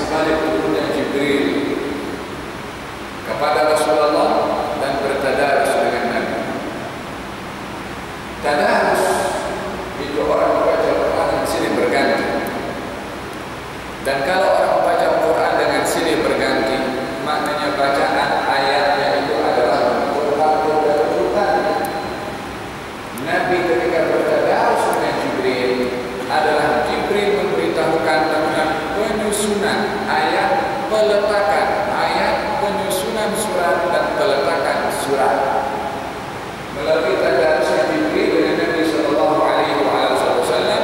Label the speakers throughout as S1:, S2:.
S1: sebalik turunnya Jibril kepada Rasulullah dan bertadarus dengan Nabi. Tadarus itu orang membaca Quran dengan silih berganti. Dan kalau orang membaca Quran dengan silih berganti, maknanya bacaan ayatnya itu adalah berurutan. Nabi ketika bertadarus dengan Jibril adalah Jibril memberitahukan tentang penyusunan ayat, peletakan ayat, penyusunan surat dan peletakan surat. Melalui tadarus Jibril dengan Nabi sallallahu alaihi wasallam,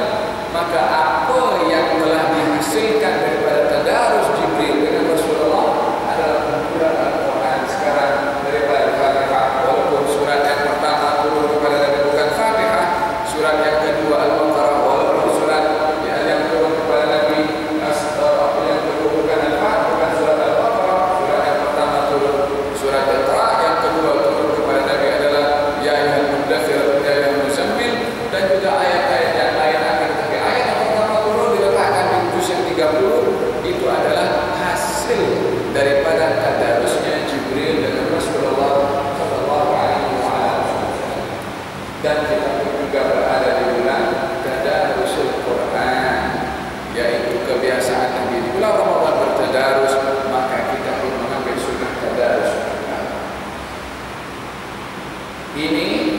S1: maka apa yang telah dihasilkan daripada tadarus Jibril dengan Rasulullah adalah pengumpulan Al-Quran sekarang daripada Fatihah. Walaupun surat yang pertama turun kepada Nabi bukan Fatihah, surat yang kedua Al-Baqarah, walaupun surat yang turun kepada Nabi yang kedua bukan Al-Fatihah, bukan surat Al-Baqarah, surat yang pertama turun surat Iqra, yang kedua turun kepada Nabi adalah Ya ayyuhal muddaththir ya ayyuhal muzammil, dan juga ayat-ayat yang lain akan. Tapi ayat yang pertama turun diletakkan di juz yang 30, itu adalah hasil daripada tadarusnya Jibril dengan Rasulullah sallallahu alaihi wasallam. Dan kita juga berada di bulan Tadarusul Quran, yaitu kebiasaan Nabi di bulan Ramadan bertadarus, maka kita pun mengambil sunnah tadarus. Ini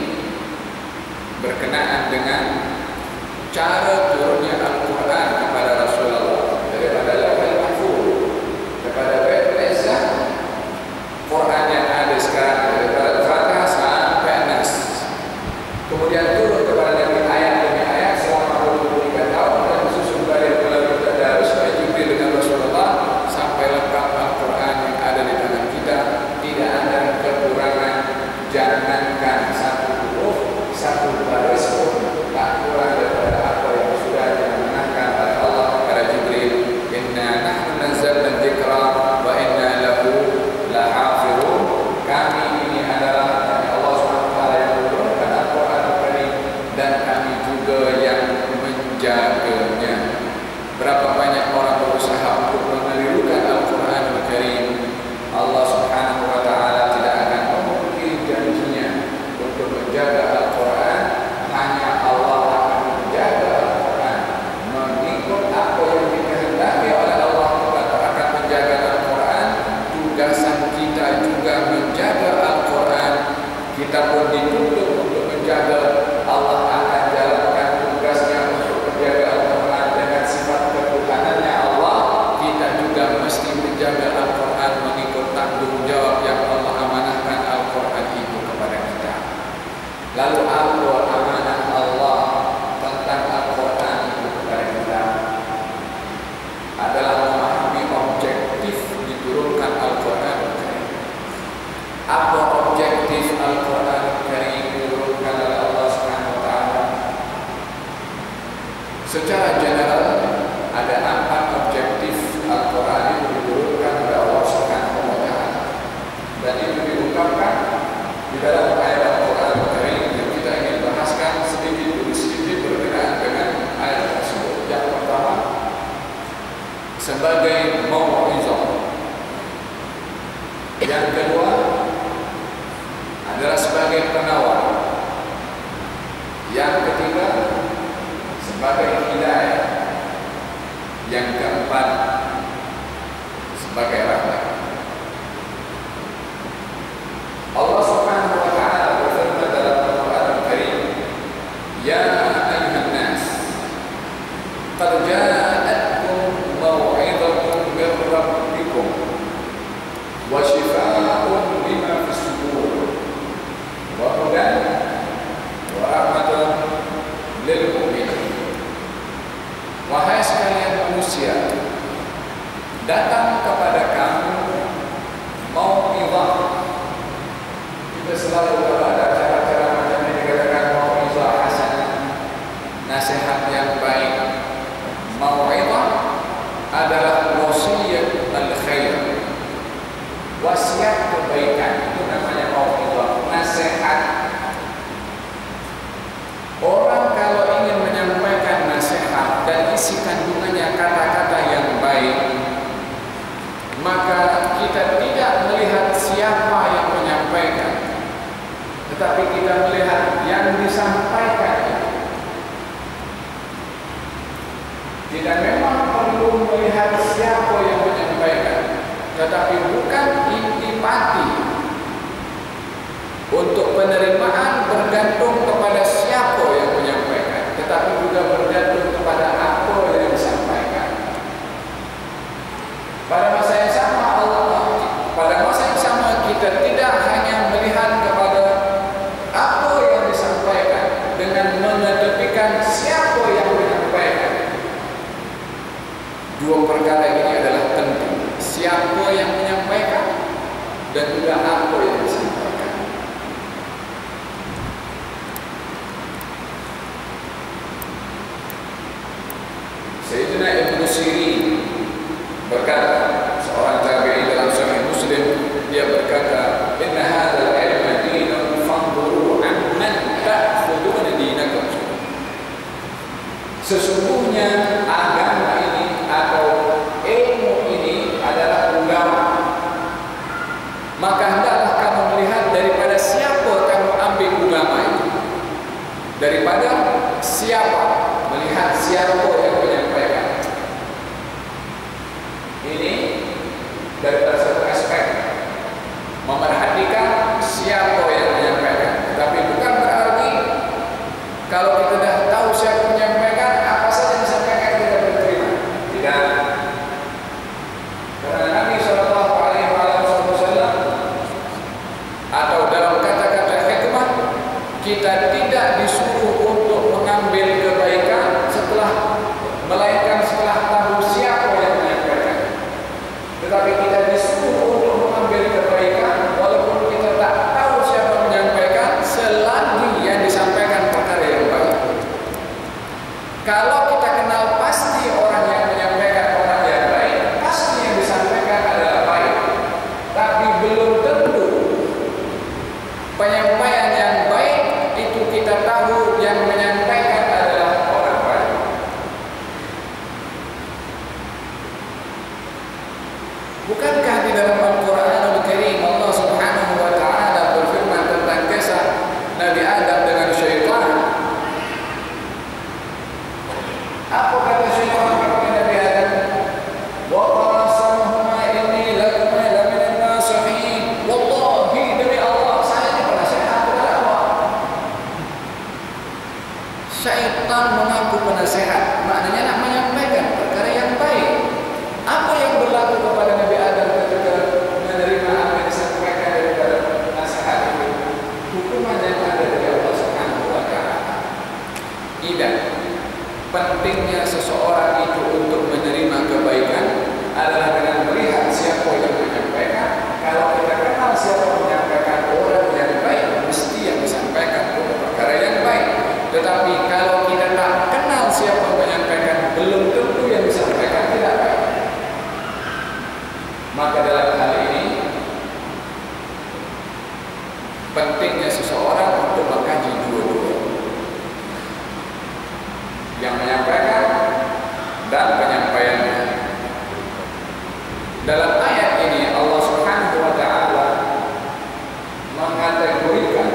S1: berkenaan dengan cara turunnya Al-Quran kepada Rasulullah daripada Lauhul Mahfuz kepada Baitul Izzah. Quran yang ada sekarang daripada Al-Fatihah sampai Nas, kemudian turun kepada Nabi ayat demi ayat selama 23 tahun dan disusun balik melalui tadarus Jibril dengan Rasulullah sampai lengkap Al-Quran yang ada di tangan kita. Tidak ada kekurangan, jangankan satu huruf, satu baris pun tak kurang daripada apa yang sudah diamanahkan oleh Allah kepada Jibril. Inna nahnu nazzalna dzikra wa inna lahu lahafizun. Kami ini adalah Allah SWT yang menurunkan Al-Quran Al-Karim dan kami juga yang menjaganya. Berapa banyak orang berusaha untuk menirukan Al-Quran Al-Karim, Allah Subhanahu wa taala tidak akan memungkiri janjinya untuk menjaga Al-Quran. Hanya Allah akan menjaga Al-Quran mengikut apa yang dikehendaki oleh Allah. Kita akan menjaga Al-Quran. Tugasan kita juga menjaga Al-Quran. Kita pun dituntut untuk menjaga. Allah akan jalankan tugasnya untuk menjaga Al-Quran dengan sifat ketuhanannya Allah. Kita juga mesti menjaga Al-Quran mengikut tanggung jawab yang Allah amanahkan Al-Quran itu kepada kita. Lalu apa amanah Allah tentang Al-Quran itu kepada kita? Adalah memahami objektif diturunkan Al-Quran. Apa objektif Al-Quran diturunkan oleh Allah Subhanahu wa taala? Secara general ada 4 objektif Al-Quran itu diturunkan oleh Allah Subhanahu wa taala. Dan itu diungkapkan di dalam ayat Al-Quran Al-Karim yang kita ingin bahaskan sedikit demi sedikit berkenaan dengan ayat tersebut. Yang pertama, sebagai mau'izah. Yang kedua adalah sebagai penawar. Yang ketiga sebagai hidayah. Yang keempat sebagai rahmat. Allah Subhanahu wa taala berfirman dalam Al-Quran Al-Karim, Ya ayyuhan nas, qad ja'atkum maw'izatun min rabbikum wa shifaa'un lima fis sudur wa hudan wa rahmatun lil mu'minin. Wahai sekalian manusia, datang kepada kamu mau'izah. Kita selalu kalau ada cara-cara macam ini dikatakan mau'izah hasanah, nasihat yang baik. Mau'izah adalah wasiyat al-khair, wasiat kebaikan. Itu namanya mau'izah, nasihat. Orang kalau ingin menyampaikan nasihat dan isi kandungannya kata-kata yang baik, tetapi kita melihat yang disampaikan. Tidak memang perlu melihat siapa yang menyampaikan, tetapi bukan intipati untuk penerimaan bergantung kepada siapa yang menyampaikan, tetapi juga bergantung kepada apa yang disampaikan. Pada masa yang sama kita tidak hanya melihat kepada apa yang disampaikan dengan mengedepikan siapa yang menyampaikan. Dua perkara ini adalah penting, siapa yang menyampaikan dan juga apa yang disampaikan. Sayyidina Ibnu Sirin berkata, seorang tabi'in dalam Sahih Muslim, dia berkata, "Inna hadzal ilma dinun fanzuru amman ta'khuduna dinakum." Sesungguhnya agama ini atau ilmu ini adalah agama. Maka hendaklah kamu melihat daripada siapa kamu ambil agama itu. Daripada siapa, melihat siapa yang menyampaikan. Ini dari satu aspek, memerhatikan siapa yang menyampaikan. Tapi bukan berarti kalau kita dah tahu siapa menyampaikan, apa saja yang disampaikan kita berterima. Tidak. Karena Nabi SAW atau dalam kata-kata hikmah, kita tidak disuruh untuk mengambil kebaikan melainkan setelah tahu siapa yang menyampaikan. Tetapi kita disuruh untuk mengambil kebaikan walaupun kita tak tahu siapa menyampaikan, selagi yang disampaikan perkara yang baik. Kalau kita kenal pasti orang yang menyampaikan orang yang baik, pasti yang disampaikan adalah baik. Tapi belum tentu penyampaian yang baik itu kita tahu yang menyampaikan adalah orang baik. Bukankah di dalam Al-Quranul Karim Allah Subhanahu wa Ta'ala berfirman tentang kisah Nabi Adam dengan syaitan? Apa kata syaitan kepada Nabi Adam? Wa qasamahuma inni lakum laminan nasihin. Wallahi, demi Allah, saya ini penasehat kepada Allah. Syaitan mengaku penasehat, maknanya nak menyampaikan perkara yang baik. Apa yang berlaku kepada Nabi Adam ketika menerima apa yang disampaikan daripada nasihat itu? Hukuman yang ada dari Allah Subhanahu wa Ta'ala. Tidak. Pentingnya seseorang itu untuk menerima kebaikan adalah dengan melihat siapa yang menyampaikan. Kalau kita kenal siapa yang menyampaikan orang yang baik, mesti yang disampaikan itu perkara yang baik. Tetapi kalau kita tak kenal siapa yang menyampaikan, belum tentu yang disampaikan tidak baik. Maka dalam hal ini pentingnya seseorang untuk mengkaji dua-dua, yang menyampaikan dan penyampaiannya. Dalam ayat ini Allah Subhanahu wa Ta'ala mengategorikan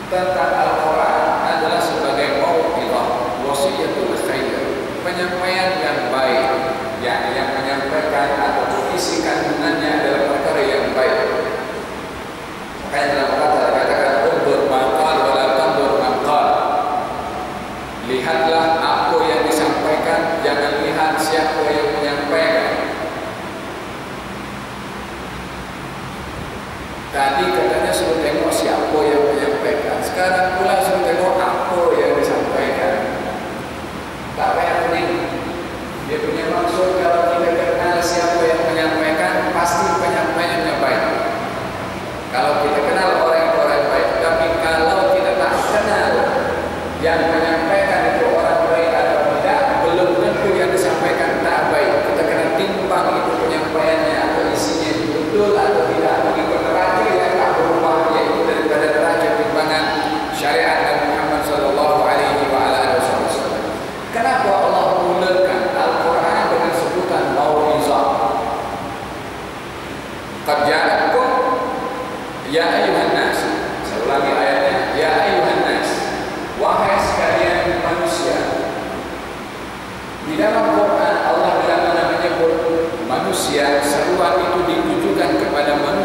S1: tentang Al-Quran adalah sebagai mau'izah, wasiyatul khair, penyampaian yang baik, yang menyampaikan atau isi kandungannya adalah perkara yang baik. Makanya dalam kata dikatakan undur maqal wala tandur maqal. Lihatlah apa yang disampaikan, jangan lihat siapa yang menyampaikan. Tadi katanya suruh tengok siapa yang menyampaikan, sekarang pula suruh tengok apa yang disampaikan. Tak payah pening. Dia punya maksud kalau kita kenal siapa yang menyampaikan, pasti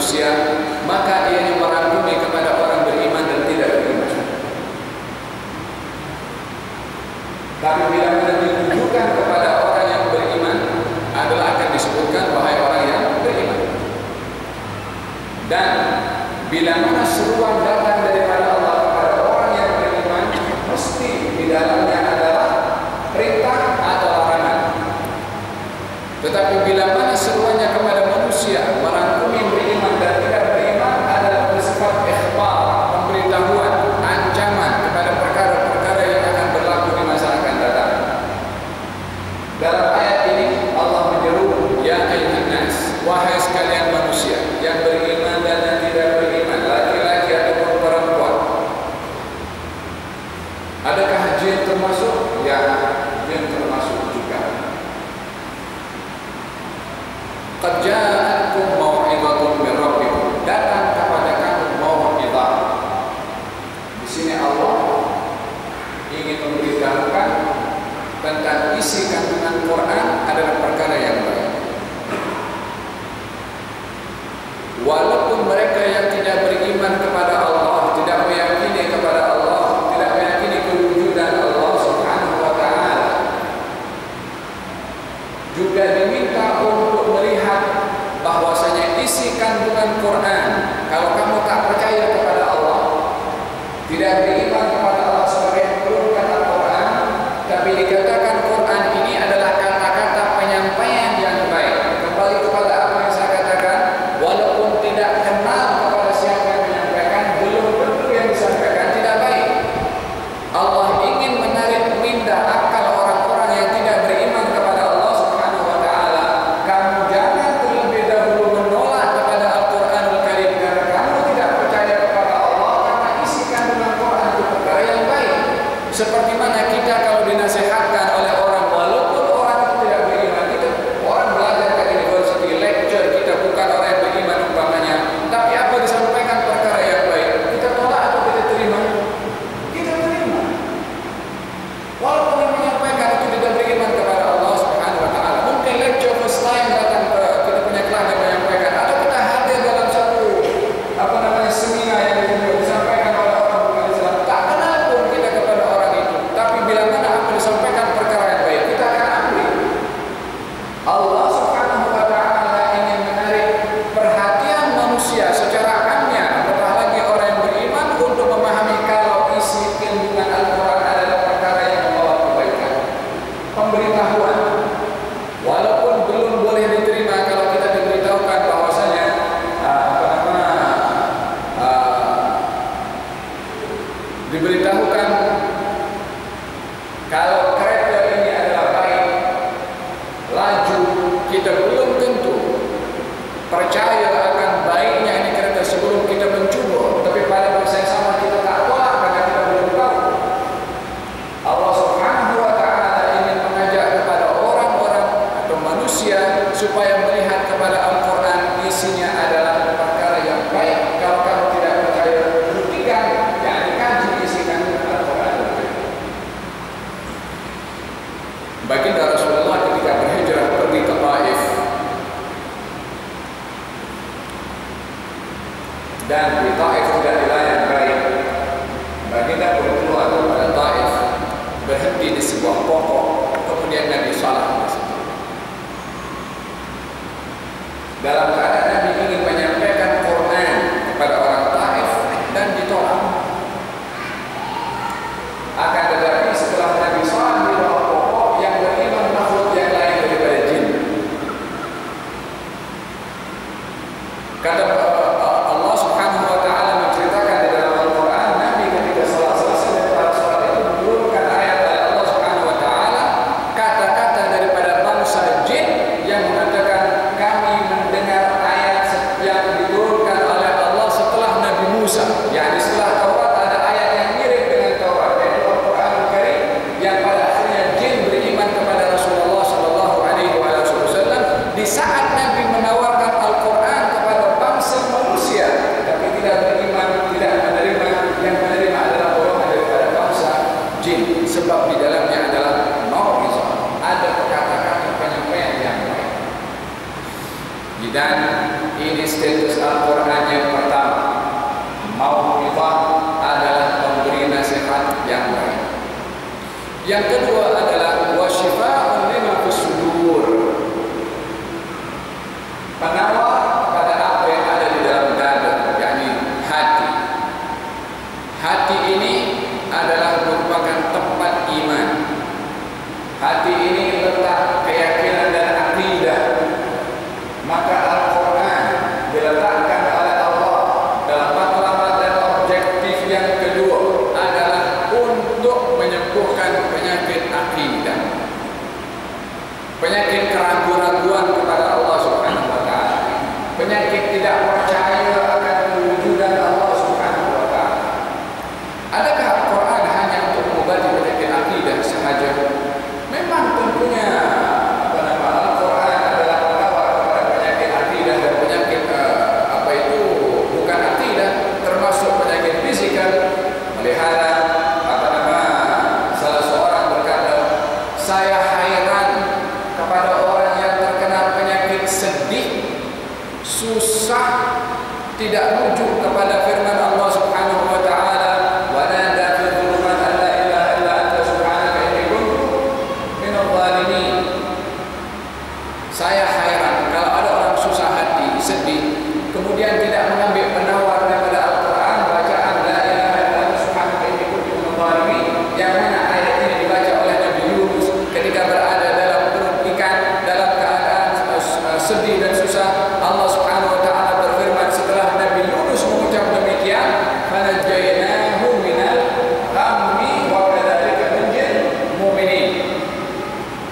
S1: manusia, maka ia merangkumi kepada orang beriman dan tidak beriman. Tapi bila mana ditujukan kepada orang yang beriman, adalah akan disebutkan wahai orang yang beriman. Dan bila mana seruan datang daripada Allah kepada orang yang beriman, mesti di dalamnya adalah perintah atau larangan. Tetapi bila mana seruannya kepada manusia, merangkumi beriman dan tidak beriman, adalah bersifat ikhbar, pemberitahuan, ancaman kepada perkara-perkara yang akan berlaku di masa akan datang. Dalam ayat ini Allah menyeru, ya ayyuhan nas, wahai sekalian manusia yang beriman dan yang tidak beriman, laki-laki ataupun perempuan. Adakah jin termasuk? Ya, jin termasuk juga. Qad ja'akum mau'izatun min rabbikum, datang kepada kamu mau'izah. Di sini Allah ingin memberitahukan tentang isi kandungan Quran adalah perkara yang baik. Walaupun mereka yang tidak beriman kepada Allah, tidak meyakini kepada Allah, tidak meyakini kewujudan Allah Subhanahu wa taala, juga diminta untuk melihat bahwasanya isi kandungan Quran. Kalau kamu tak percaya kepada Allah, tidak beriman kepada Allah sebagai yang menurunkan Al-Quran, tapi dikatakan Quran ini adalah kata-kata penyampaian yang baik. Kembali kepada apa yang saya katakan, walaupun tidak kenal kepada siapa yang menyampaikan, belum tentu yang disampaikan tidak baik. Allah ingin menarik minda akal orang-orang yang tidak beriman kepada Allah Subhanahu wa taala. Kamu jangan terlebih dahulu menolak kepada Al-Qur'anul Karim karena kamu tidak percaya kepada Allah, karena isi kandungan Quran itu perkara yang baik. Seperti mana kita kalau dinasihatkan oleh orang, walaupun orang itu tidak beriman, kita orang belajar ke university, lecture, kita bukan orang yang beriman umpamanya, tapi apa disampaikan perkara yang baik, kita tolak atau kita terima? Kita terima. Walaupun yang menyampaikan itu tidak beriman kepada Allah Subhanahu wa taala. Mungkin lecture first time datang ke kita punya kelas dan menyampaikan, atau kita hadir dalam satu seminar yang disampaikan oleh orang bukan Islam, tak kenal pun kita kepada orang itu, tapi bila mana apa disampaikan perkara yang baik, kita akan ambil. Allah Subhanahu wa taala ingin menarik perhatian manusia secara amnya, apatah lagi orang yang beriman, untuk memahami kalau isi kandungan Al-Quran adalah perkara yang membawa kebaikan. Pemberitahuan, walaupun belum boleh diterima kalau kita diberitahukan bahwasanya diberitahukan kalau kereta ini adalah baik, laju, kita belum tentu percaya akan baiknya ini kereta sebelum kita mencuba. Tapi pada masa yang sama kita tak tolak karena kita belum tahu. Allah Subhanahu wa taala ingin mengajak kepada orang-orang atau manusia supaya melihat kepada Al-Quran isinya adalah perkara yang baik. Kalau kamu tidak percaya, buktikan, jangan dikaji isi kandungan Al-Quran. Baginda Rasulullah ketika berhijrah pergi ke Taif, dan di Taif sudah wilayah yang baik, baginda pun keluar kepada Taif, berhenti di sebuah pokok, kemudian Nabi salat di situ. Dalam keadaan Nabi ingin menyampaikan Quran kepada orang Taif dan ditolak. Akan tetapi setelah Nabi salat di bawah pokok, yang beriman makhluk yang lain daripada jin. Kata Allah Subhanahu wa taala menceritakan di dalam Al-Quran, Nabi ketika salat selesai daripada salat itu menurunkan ayat dari Allah Subhanahu wa taala, kata-kata daripada bangsa jin yang mengatakan, kami mendengar ayat yang diturunkan oleh Allah setelah Nabi Musa, yakni setelah Taurat ada ayat yang mirip dengan Taurat, yaitu Al-Qur'anul Karim, yang pada akhirnya jin beriman kepada Rasulullah sallallahu alaihi wasallam di saat Nabi menawarkan Al-Quran kepada bangsa manusia, tapi tidak beriman, tidak menerima. Yang menerima adalah golongan daripada bangsa jin, sebab di dalamnya adalah mau'izah, ada kata-kata penyampaian yang baik. Dan ini status Al-Quran yang pertama. Mau'izah adalah memberi nasihat yang baik. Yang kedua adalah wasyifa'un lima fis sudur, penawar kepada apa yang ada di dalam dada, yakni hati. Hati ini adalah merupakan tempat iman. Hati ini letak keyakinan dan akidah. Maka Al-Quran diletakkan oleh Allah dalam matlamat dan objektif yang kedua adalah untuk menyembuhkan penyakit akidah, penyakit keraguan-raguan kepada Allah Subhanahu wa Ta'ala, penyakit tidak percaya akan kewujudan Allah Subhanahu wa Ta'ala. Adakah Al-Quran hanya untuk mengobati penyakit akidah sahaja? Memang tentunya Al-Quran adalah penawar kepada penyakit akidah dan penyakit bukan akidah, termasuk penyakit fisikal. Melihara salah seorang berkata, saya heran kepada orang yang terkena penyakit sedih, susah, tidak rujuk kepada firman Allah Subhanahu wa Ta'ala, wa nada fi dhulumat an la ilaha illa anta subhanaka inni kuntu minadh dhalimin. Saya heran kalau ada orang susah hati, sedih, kemudian tidak mengambil penawar daripada Al-Quran, bacaan la ilaha illa anta subhanaka inni kuntu minadh dhalimin, yang mana ayat ini dibaca oleh Nabi Yunus ketika berada dalam perut ikan dalam keadaan sedih dan susah. Allah Subhanahu wa Ta'ala berfirman setelah Nabi Yunus mengucap demikian, fanajjaynahu minal ghammi wa kadzalika nunjil mu'minin.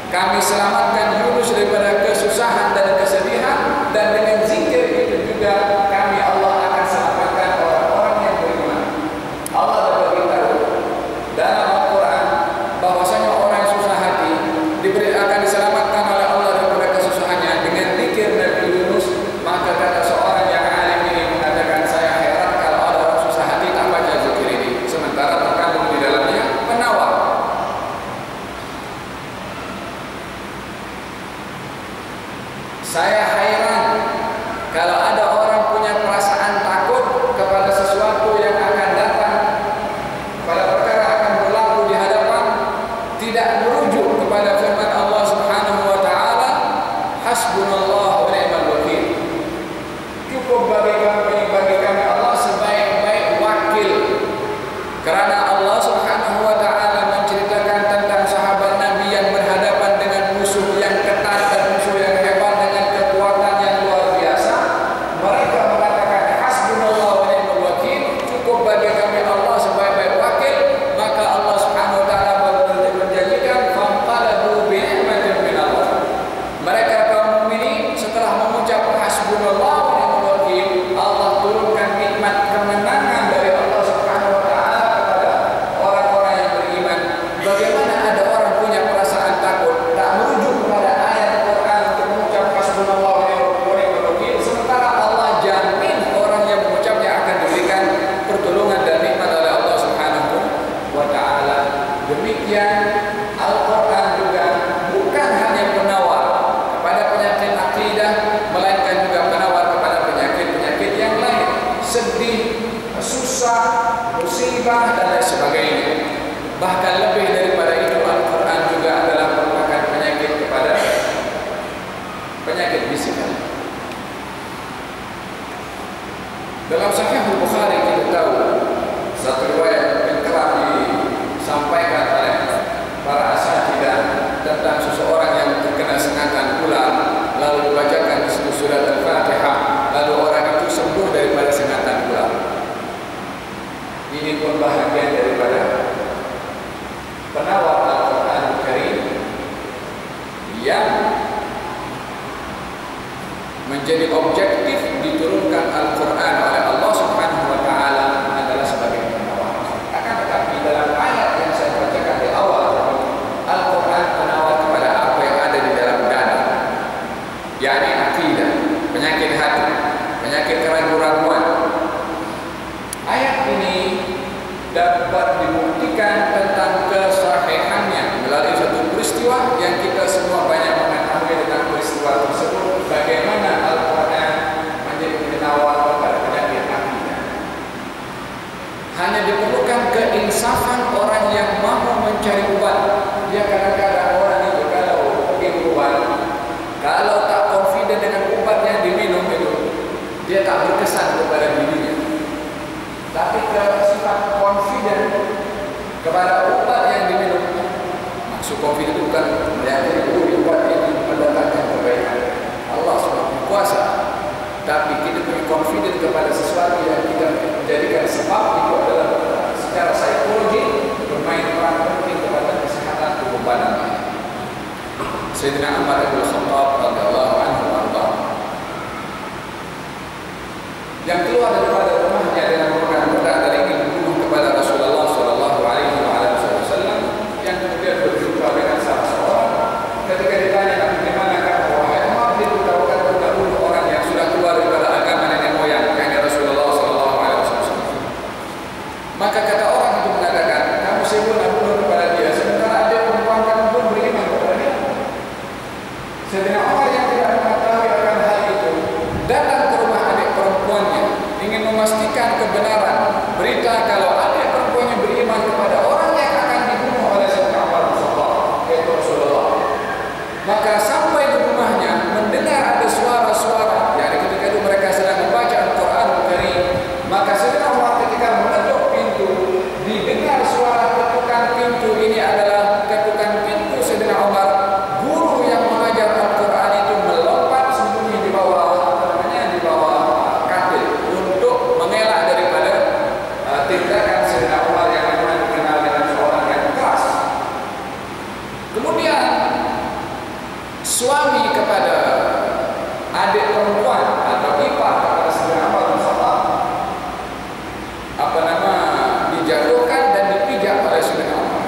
S1: Kami selamatkan Yunus daripada kesusahan dan kesedihan, dan dengan zikir itu juga kami Allah akan selamatkan orang-orang yang beriman. Allah beritahu dalam Al-Quran bahwasanya orang yang susah hati akan diselamatkan oleh Allah daripada kesusahannya dengan zikir Nabi Yunus. Maka kata seorang yang alim ini mengatakan, saya heran kalau ada orang susah hati tak baca zikir ini, sementara terkandung di dalamnya penawar. Saya heran kalau ada orang punya perasaan takut kepada sesuatu yang akan datang, pada perkara akan berlaku di hadapan, tidak merujuk kepada firman Allah Subhanahu wa Ta'ala, hasbunallah wa ni'mal wakil. Cukup bagi kami Allah sebaik-baik wakil. Karena Allah Subhanahu wa Ta'ala menceritakan tentang sahabat Nabi yang berhadapan dengan musuh yang ketat dan musuh yang hebat dengan kekuatan yang luar biasa. Mereka mengatakan hasbunallah wa ni'mal wakil, cukup bagi kami Allah sebaik-baik wakil. Maka Allah Subhanahu wa Ta'ala menjanjikan fanqalabu bi ni'matin min Allah. Mereka kaum mukminin setelah mengucap hasbunallah wa ni'mal wakil, Allah turunkan nikmat kemenangan dari Allah Subhanahu wa Ta'ala kepada orang-orang yang beriman. Bagaimana ada orang punya perasaan takut, tak merujuk kepada ayat Al-Quran untuk mengucap hasbunallah wa ni'mal wakil, sementara Allah jamin orang yang mengucapnya akan diberikan pertolongan dan nikmat oleh Allah Subhanahu wa Ta'ala. Demikian Al-Quran juga bukan hanya penawar kepada penyakit akidah, melainkan juga penawar kepada penyakit-penyakit yang lain, sedih, susah, musibah dan lain sebagainya. Bahkan lebih daripada itu, Al-Quran juga adalah merupakan penyakit kepada penyakit fisikal. Dalam Sahih Bukhari kita tahu satu riwayat yang kerap disampaikan oleh para asatidzah tentang seseorang yang terkena sengatan ular, lalu dibacakan di situ surat Al-Fatihah, lalu orang itu sembuh daripada sengatan ular. Ini pun bahagian daripada penawar Al-Quran Karim yang menjadi objektif diturunkan Al-Quran oleh Allah Subhanahu wa Ta'ala adalah sebagai penawar. Akan tetapi dalam ayat yang saya bacakan di awal, Al-Quran penawar kepada apa yang ada di dalam dada, yakni akidah, penyakit hati, penyakit keraguan-raguan. Ayat ini dapat dibuktikan tentang kesahihannya melalui satu peristiwa yang kita semua banyak mengetahui tentang peristiwa tersebut. Bagaimana Al-Quran dia tak berkesan kepada dirinya, tapi ke sifat confident kepada obat yang diminum. Maksud confident itu bukan meyakini obat ini mendatangkan kebaikan. Allah SWT kuasa, tapi kita punya confident kepada sesuatu yang kita menjadikan sebab itu adalah secara psikologi bermain peran penting kepada kesehatan tubuh badan. Sayyidina Umar bin Khattab radhiyallahu anhu yang keluar daripada rumahnya dengan menggunakan pedang dan ingin membunuh kepada Rasulullah sallallahu alaihi wasallam, yang kemudian berjumpa dengan salah seorang. Ketika ditanya bagaimana wahai Umar, dia beritahukan tentang bunuh orang yang sudah keluar daripada agama nenek moyang yang Rasulullah sallallahu alaihi wasallam. Maka kata orang itu mengatakan, kamu sibuk nak bunuh kepada dia, sementara ada perempuan kamu pun beriman kepada dia. Sayyidina Umar yang tidak mengetahui akan hal itu datang ke rumah adik perempuannya, ingin memastikan kebenaran berita kalau adik perempuannya beriman kepada orang yang akan dibunuh oleh Sayyidina Umar bin Khattab, yaitu Rasulullah. Maka sampai di rumahnya mendengar ada suara-suara, yang ketika itu mereka sedang membaca Al-Quran Al-Karim. Maka Sayyidina Umar ketika mengetuk pintu, didengar suara ketukan pintu. Ini adalah ketukan pintu Sayyidina Umar. Guru yang mengajar Al-Quran itu melompat sembunyi di bawah katil untuk mengelak daripada tindakan Sayyidina Umar yang memang dikenal dengan seorang yang keras. Kemudian suami kepada adik perempuan atau ipar kepada Sayyidina Umar bin Khattab dijatuhkan dan dipijak oleh Sayyidina Umar.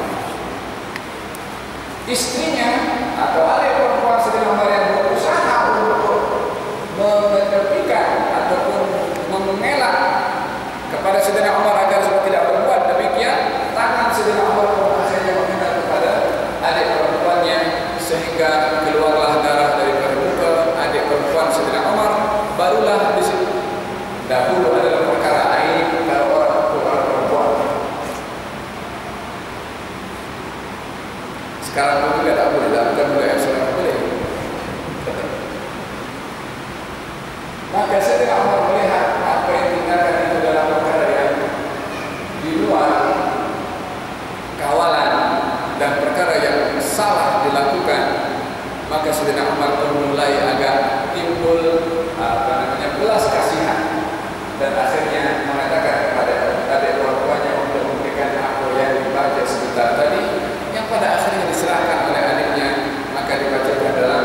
S1: Istrinya atau adik perempuan Sayyidina Umar yang berusaha untuk mengetepikan ataupun mengelak kepada Sayyidina Umar agar supaya tidak berbuat demikian, tangan Sayyidina Umar akhirnya mengenal kepada adik perempuannya sehingga keluarlah darah daripada muka adik perempuan Sayyidina Umar. Barulah di situ. Dahulu adalah perkara aib kalau orang perempuan. Sekarang pun juga tak boleh, bukan mulai sekarang boleh. Maka Sayyidina Umar melihat apa yang ditinggalkan itu dalam perkara yang di luar kawalan dan perkara yang salah dilakukan. Maka Sayyidina Umar pun mulai agak timbul belas kasihan dan akhirnya mengatakan kepada adik perempuannya untuk memberikan apa yang dibaca sebentar tadi, yang pada akhirnya diserahkan oleh adiknya. Maka dibacakan dalam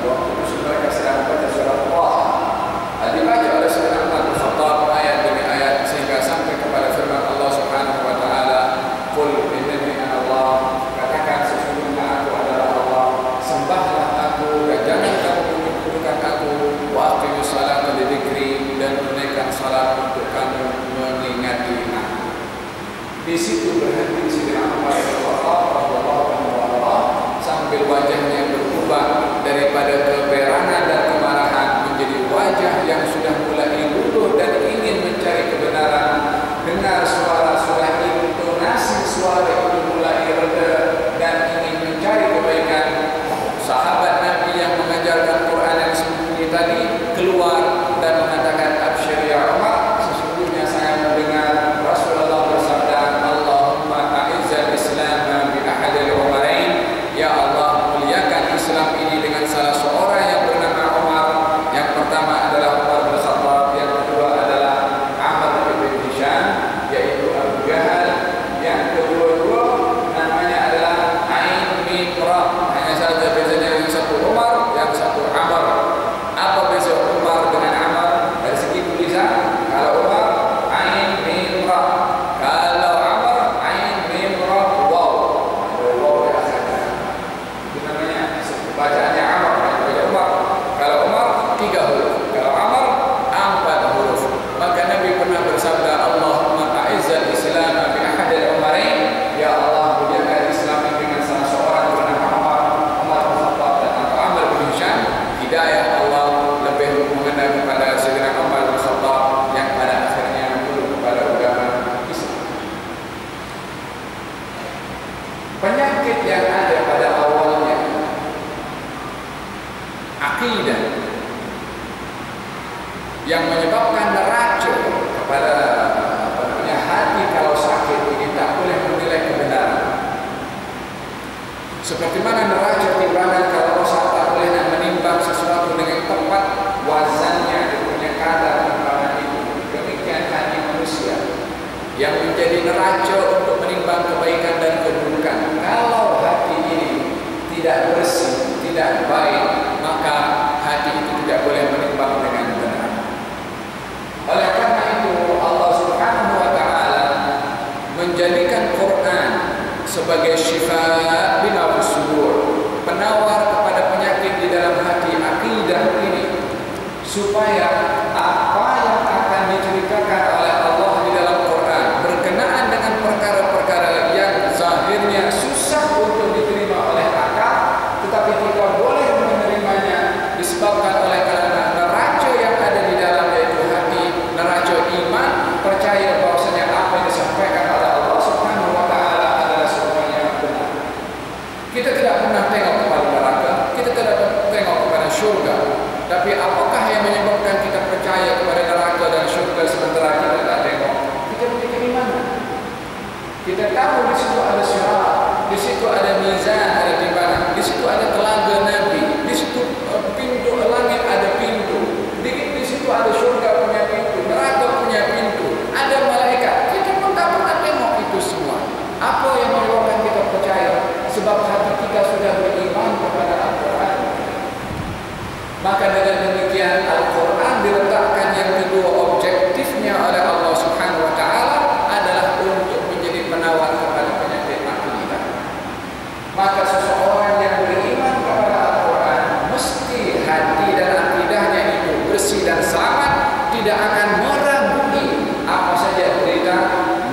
S1: waktu mereka sedang membaca surat Al-Qur'an, dibaca oleh Sayyidina Umar bin Khattab ayat demi ayat sehingga sampai kepada firman Allah Subhanahu wa taala, "Qul innani ana Allah," katakan sesungguhnya aku adalah Allah, sembahlah aku dan jangan kamu menyekutukan aku, wa aqimus salata li dzikri, dan tunaikan salat untuk kamu mengingati aku. Di situ berhenti Sayyidina Umar bin Khattab radhiyallahu anhu sambil wajahnya berubah daripada keberangan dan kemarahan menjadi wajah yang sudah mulai luluh dan ingin mencari kebenaran. Dengar suara intonasi suara itu mulai reda dan ingin mencari kebaikan. Sahabat Nabi yang mengajarkan Quran yang sembunyi tadi keluar dan mengatakan, "Absyir ya Umar, sesungguhnya saya mendengar Rasulullah bersabda, Allahumma a'izzal Islam bi ahadil Umarain." Ya Allah, muliakan Islam ini dengan salah seorang yang bernama Umar. Yang pertama adalah Umar bin Khattab, yang kedua adalah Amr bin Hisham, yaitu Abu Jahal. Yang kedua-dua namanya adalah Ain bin Ra. Hanya saja bezanya, yang satu Umar, yang satu Amr. Apa beza Umar dengan Amr? Dari segi tulisan, kalau Umar Ain bin Ra, kalau Amr Ain bin Ra waw. Waw di akhirnya. Itu namanya bacaannya Amr, baca Umar. Kalau Umar 3 huruf, kalau Amr 4 huruf. Maka Nabi pernah bersabda, Allahumma a'izzal Islam bi ahadil Umarain. Ya Allah, muliakan Islam ini dengan salah seorang bernama Umar bin Khattab dan Amr bin Hisham. Hidayah Allah lebih mengenal kepada Sayyidina Umar bin Khattab yang pada akhirnya memeluk kepada agama Islam. Penyakit yang ada pada awalnya akidah yang menyebabkan neraca kepada hati kalau sakit ini tak boleh menilai kebenaran. Seperti mana neraca timbangan kalau rosak tak boleh menimbang sesuatu dengan tepat wazannya, dia punya kadar timbangan itu. Demikian hati manusia yang menjadi neraca untuk menimbang kebaikan dan keburukan. Kalau hati ini tidak bersih, tidak baik, maka hati itu tidak boleh menimbang dengan benar. Oleh karena itu Allah Subhanahu wa taala menjadikan Quran sebagai syifa bima fis-sudur, penawar kepada penyakit di dalam hati akidah ini, supaya apa yang akan diceritakan oleh Allah di dalam Quran berkenaan dengan perkara-perkara yang zahirnya susah untuk diterima oleh akal, tetapi kita boleh menerimanya disebabkan oleh karena neraca yang ada di dalam, yaitu hati, neraca iman, percaya bahwasanya apa yang disampaikan oleh Allah Subhanahu wa taala adalah semuanya benar. Kita tidak pernah tengok kepada neraka, kita tidak tengok kepada syurga, tapi apakah yang menyebabkan kita percaya kepada neraka dan syurga sementara kita tak tengok? Kita punya keimanan. Kita tahu di situ ada sirat, di situ ada mizan, ada timbangan, di situ ada telaga Nabi, di situ pintu langit ada pintu, di situ ada syurga punya pintu, neraka punya pintu, ada malaikat. Kita pun tak pernah tengok itu semua. Apa yang menyebabkan kita percaya? Sebab hati kita sudah beriman kepada Al-Quran. Maka dengan demikian Al-Quran diletakkan yang kedua objektifnya oleh Allah Subhanahu wa taala adalah untuk menjadi penawar kepada penyakit akidah. Maka seseorang yang beriman kepada Al-Quran mesti hati dan akidahnya itu bersih dan selamat, tidak akan meragukan apa saja berita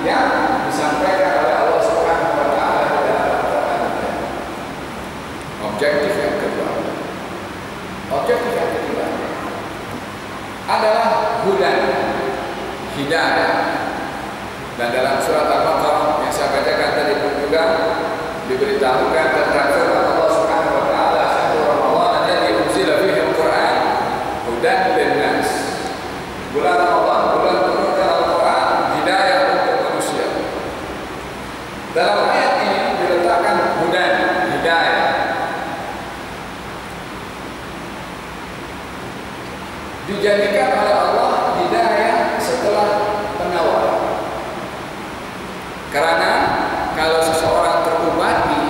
S1: yang disampaikan oleh Allah Subhanahu wa taala dalam Al-Quran. Objektif yang kedua. Objektif yang ketiga adalah hudan, hidayah. Dan dalam surat Al-Baqarah yang saya bacakan tadi pun juga diberitahukan tentang firman Allah Subhanahu wa taala, "Syahrul Ramadan alladzi unzila fihi al-Qur'an hudan lin-nas." Bulan Ramadan, bulan turunnya Al-Quran, hidayah untuk manusia. Dalam ayat ini diletakkan hudan, hidayah. Dijadikan oleh Allah hidayah setelah penawar. Karena kalau seseorang terobati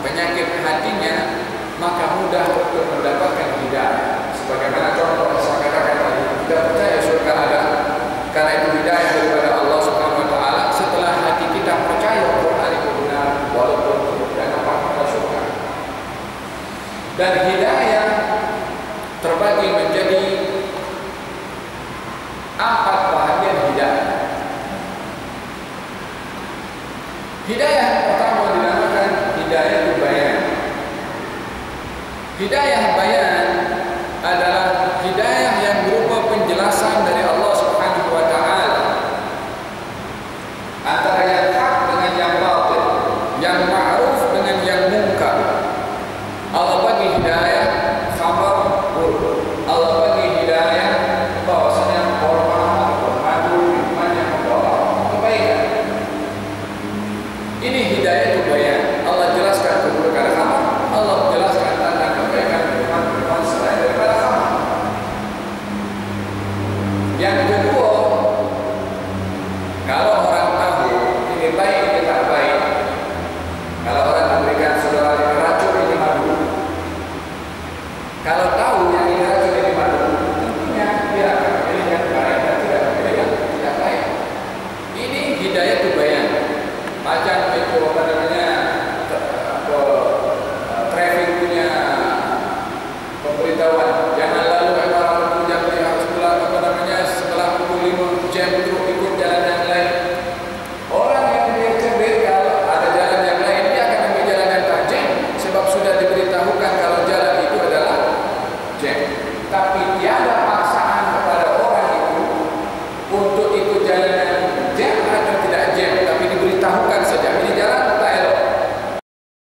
S1: penyakit hatinya, maka mudah untuk mendapatkan hidayah. Sebagaimana contoh yang saya katakan tadi, kita percaya surga ada, karena itu hidayah daripada Allah Subhanahu wa taala. Setelah hati kita percaya Quran itu benar, walaupun tidak dapat pada surga. Dan hidayah terbagi menjadi 4 bahagian hidayah. Hidayah pertama dinamakan hidayah bayan. Hidayah